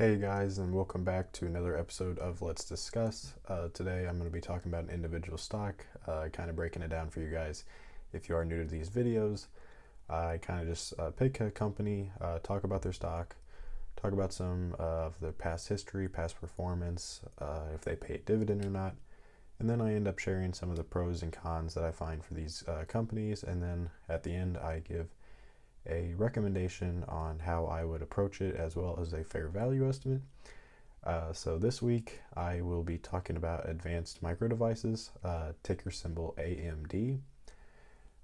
Hey guys, and welcome back to another episode of Let's Discuss. Today I'm going to be talking about an individual stock, kind of breaking it down for you guys. If you are new to these videos, I kind of just pick a company, talk about their stock, talk about some of their past history, past performance, if they pay a dividend or not, and then I end up sharing some of the pros and cons that I find for these companies, and then at the end I give a recommendation on how I would approach it as well as a fair value estimate. So this week I will be talking about Advanced Micro Devices, ticker symbol AMD.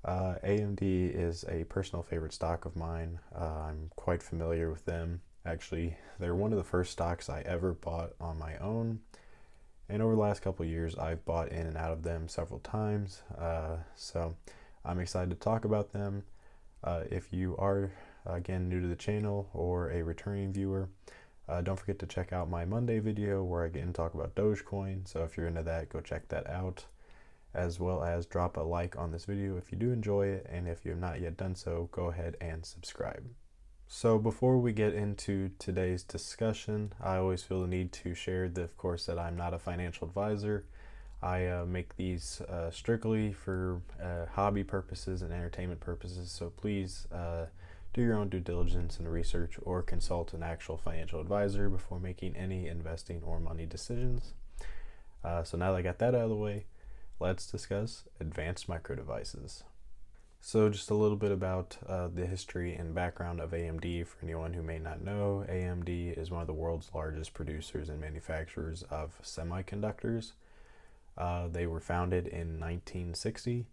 AMD is a personal favorite stock of mine. I'm quite familiar with them. Actually, they're one of the first stocks I ever bought on my own. And over the last couple of years, I've bought in and out of them several times. So I'm excited to talk about them. If you are, again, new to the channel or a returning viewer, don't forget to check out my Monday video where I again talk about Dogecoin. So if you're into that, go check that out, as well as drop a like on this video if you do enjoy it, and if you have not yet done so, go ahead and subscribe. So before we get into today's discussion, I always feel the need to share, of course, that I'm not a financial advisor. I make these strictly for hobby purposes and entertainment purposes, so please do your own due diligence and research or consult an actual financial advisor before making any investing or money decisions. So now that I got that out of the way, let's discuss Advanced Micro Devices. So just a little bit about the history and background of AMD for anyone who may not know. AMD is one of the world's largest producers and manufacturers of semiconductors. They were founded in 1960.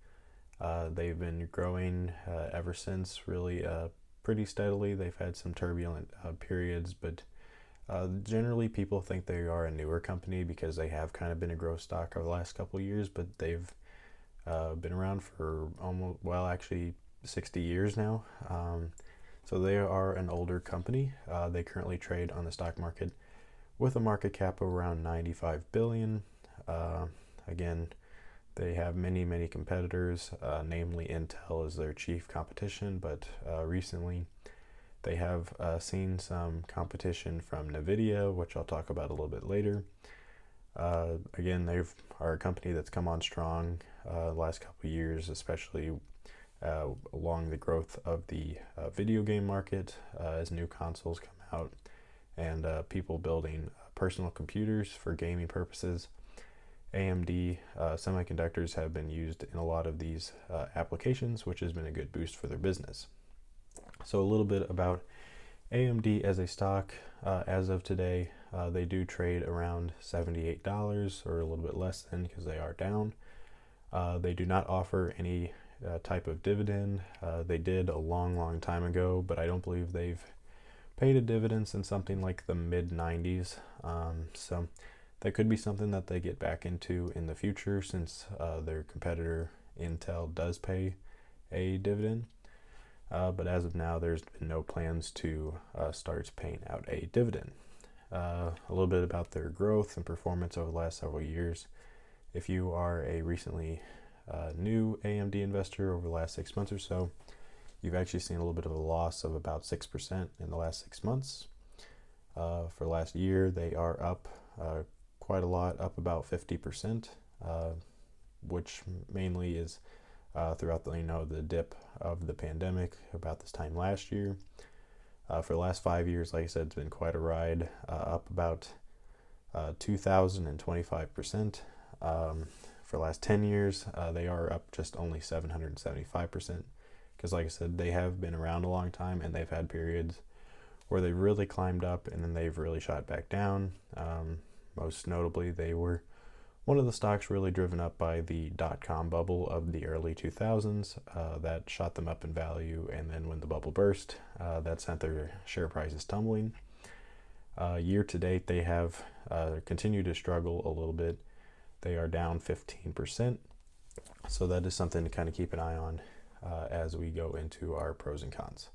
They've been growing ever since, really pretty steadily. They've had some turbulent periods, but generally people think they are a newer company because they have kind of been a growth stock over the last couple of years, but they've been around for actually 60 years now. So they are an older company. They currently trade on the stock market with a market cap of around 95 billion. Again, they have many competitors, namely Intel is their chief competition, but recently they have seen some competition from NVIDIA, which I'll talk about a little bit later. Again, they are a company that's come on strong the last couple of years, especially along the growth of the video game market as new consoles come out and people building personal computers for gaming purposes. AMD semiconductors have been used in a lot of these applications, which has been a good boost for their business. So a little bit about AMD as a stock. As of today, they do trade around $78 or a little bit less than, because they are down. They do not offer any type of dividend. They did a long time ago, but I don't believe they've paid a dividend since something like the mid-90s. So that could be something that they get back into in the future, since their competitor Intel does pay a dividend. But as of now, there's been no plans to start paying out a dividend. A little bit about their growth and performance over the last several years. If you are a recently new AMD investor over the last 6 months or so, you've actually seen a little bit of a loss of about 6% in the last 6 months. For last year, they are up quite a lot, up about 50%, which mainly is throughout the dip of the pandemic about this time last year. For the last 5 years, like I said, it's been quite a ride, up about 2,025%. For the last 10 years, they are up just only 775%, because like I said, they have been around a long time and they've had periods where they've really climbed up and then they've really shot back down. Most notably, they were one of the stocks really driven up by the dot-com bubble of the early 2000s. That shot them up in value, and then when the bubble burst, that sent their share prices tumbling. Year to date, they have continued to struggle a little bit. They are down 15%, so that is something to kind of keep an eye on as we go into our pros and cons.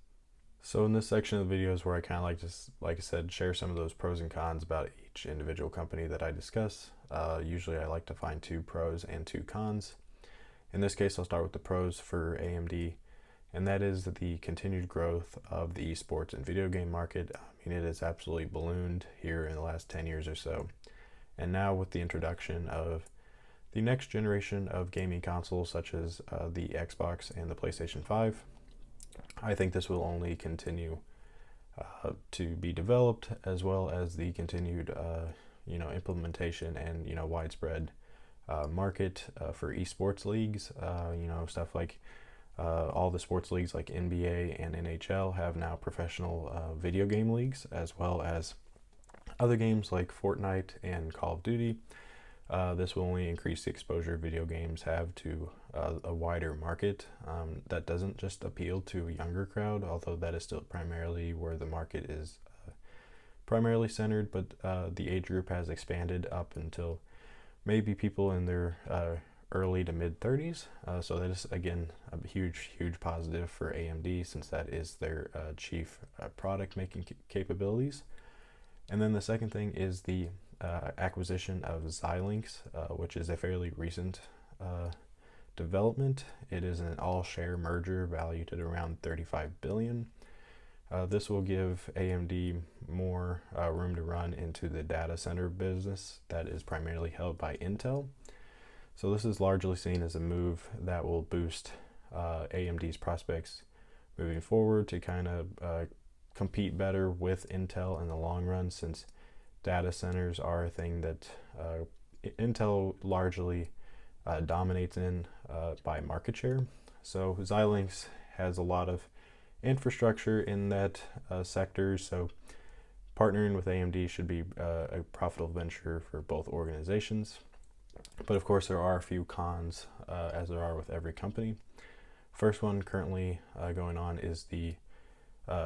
So in this section of the videos where I kind of like to, like I said, share some of those pros and cons about each individual company that I discuss. Usually I like to find 2 pros and 2 cons. In this case, I'll start with the pros for AMD, and that is the continued growth of the esports and video game market. mean, it has absolutely ballooned here in the last 10 years or so. And now with the introduction of the next generation of gaming consoles, such as the Xbox and the PlayStation 5, I think this will only continue to be developed, as well as the continued, implementation and, widespread market for esports leagues. Stuff like all the sports leagues like NBA and NHL have now professional video game leagues, as well as other games like Fortnite and Call of Duty. This will only increase the exposure video games have to a wider market that doesn't just appeal to a younger crowd, although that is still primarily where the market is primarily centered, but the age group has expanded up until maybe people in their early to mid 30s. So that is, again, a huge positive for AMD, since that is their chief product making capabilities. And then the second thing is the acquisition of Xilinx, which is a fairly recent development. It is an all-share merger valued at around $35 billion. This will give AMD more room to run into the data center business that is primarily held by Intel. So this is largely seen as a move that will boost AMD's prospects moving forward to kind of compete better with Intel in the long run, since data centers are a thing that Intel largely dominates in by market share. So Xilinx has a lot of infrastructure in that sector, so partnering with AMD should be a profitable venture for both organizations. But of course, there are a few cons, as there are with every company. First one currently going on is the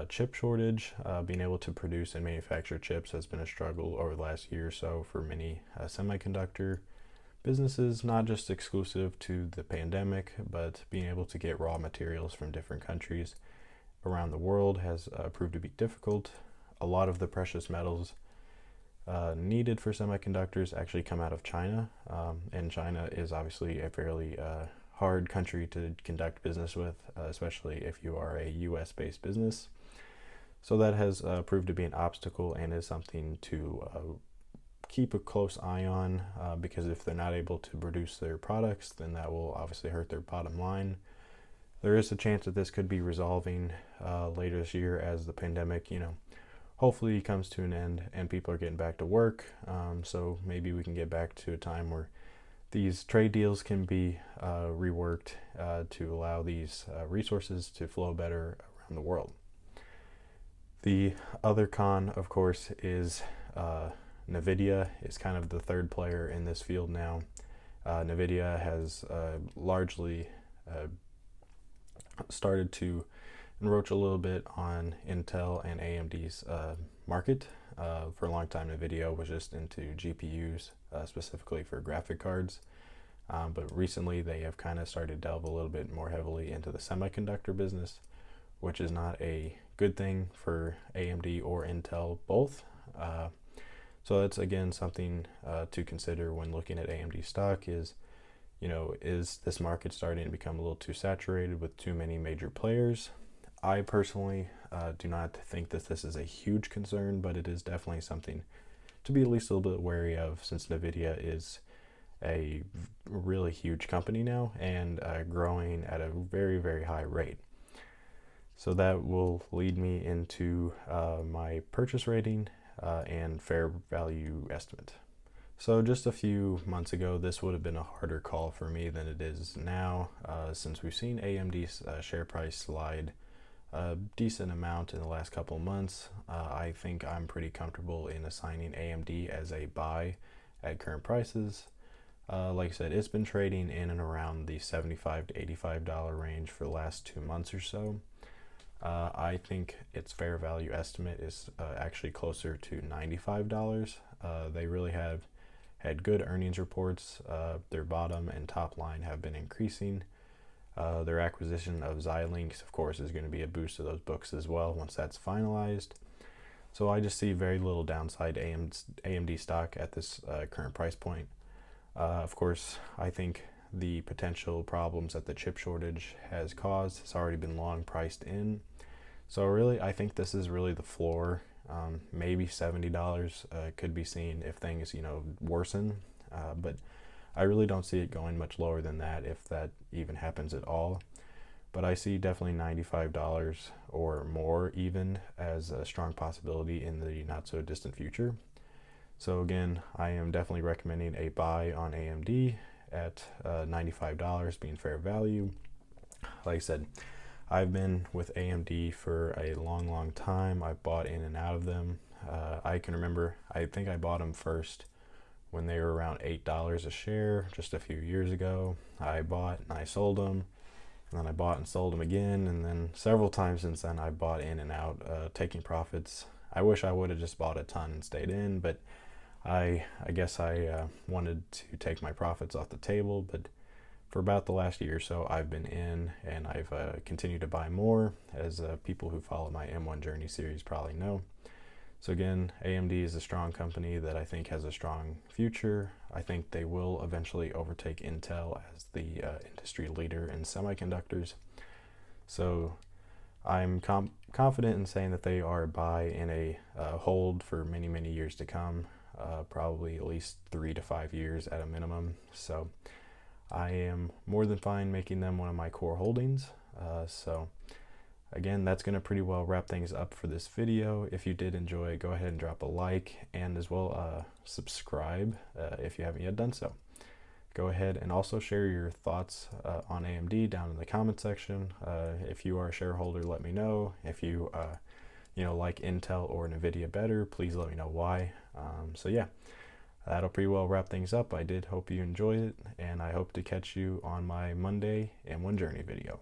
chip shortage. Being able to produce and manufacture chips has been a struggle over the last year or so for many semiconductor businesses, not just exclusive to the pandemic, but being able to get raw materials from different countries around the world has proved to be difficult. A lot of the precious metals needed for semiconductors actually come out of China, and China is obviously a fairly hard country to conduct business with, especially if you are a US-based business. So that has proved to be an obstacle and is something to keep a close eye on, because if they're not able to produce their products, then that will obviously hurt their bottom line. There is a chance that this could be resolving later this year as the pandemic, hopefully comes to an end and people are getting back to work. So maybe we can get back to a time where these trade deals can be reworked to allow these resources to flow better around the world. The other con, of course, is NVIDIA is kind of the third player in this field now. NVIDIA has largely started to encroach a little bit on Intel and AMD's market. For a long time, NVIDIA was just into GPUs, specifically for graphic cards. But recently, they have kind of started to delve a little bit more heavily into the semiconductor business, which is not a good thing for AMD or Intel both. So that's, again, something to consider when looking at AMD stock is this market starting to become a little too saturated with too many major players? I personally do not think that this is a huge concern, but it is definitely something to be at least a little bit wary of, since NVIDIA is a really huge company now and growing at a very, very high rate. So that will lead me into my purchase rating and fair value estimate. So just a few months ago, this would have been a harder call for me than it is now, since we've seen AMD's share price slide a decent amount in the last couple of months. I think I'm pretty comfortable in assigning AMD as a buy at current prices. Like I said, it's been trading in and around the $75 to $85 range for the last 2 months or so. I think its fair value estimate is actually closer to $95. They really have had good earnings reports. Their bottom and top line have been increasing. Their acquisition of Xilinx, of course, is going to be a boost to those books as well once that's finalized. So I just see very little downside AMD stock at this current price point. Of course, I think the potential problems that the chip shortage has caused has already been long priced in. So really, I think this is really the floor maybe $70 could be seen if things, worsen. But I really don't see it going much lower than that, if that even happens at all. But I see definitely $95 or more even as a strong possibility in the not so distant future. So again, I am definitely recommending a buy on AMD at $95 being fair value. Like I said, I've been with AMD for a long time. I've bought in and out of them. I can remember, I think I bought them first when they were around $8 a share just a few years ago. I bought and I sold them, and then I bought and sold them again, and then several times since then I bought in and out, taking profits. I wish I would have just bought a ton and stayed in, but I guess I wanted to take my profits off the table. But for about the last year or so, I've been in, and I've continued to buy more, as people who follow my M1 Journey series probably know. So again, AMD is a strong company that I think has a strong future. I think they will eventually overtake Intel as the industry leader in semiconductors. So I'm confident in saying that they are a buy in a hold for many years to come, probably at least 3 to 5 years at a minimum. So I am more than fine making them one of my core holdings. So again, that's going to pretty well wrap things up for this video. If you did enjoy, go ahead and drop a like, and as well subscribe if you haven't yet done so. Go ahead and also share your thoughts on AMD down in the comment section. If you are a shareholder, let me know. If you like Intel or NVIDIA better, please let me know why. So yeah, that'll pretty well wrap things up. I did hope you enjoyed it, and I hope to catch you on my Monday M1 Journey video.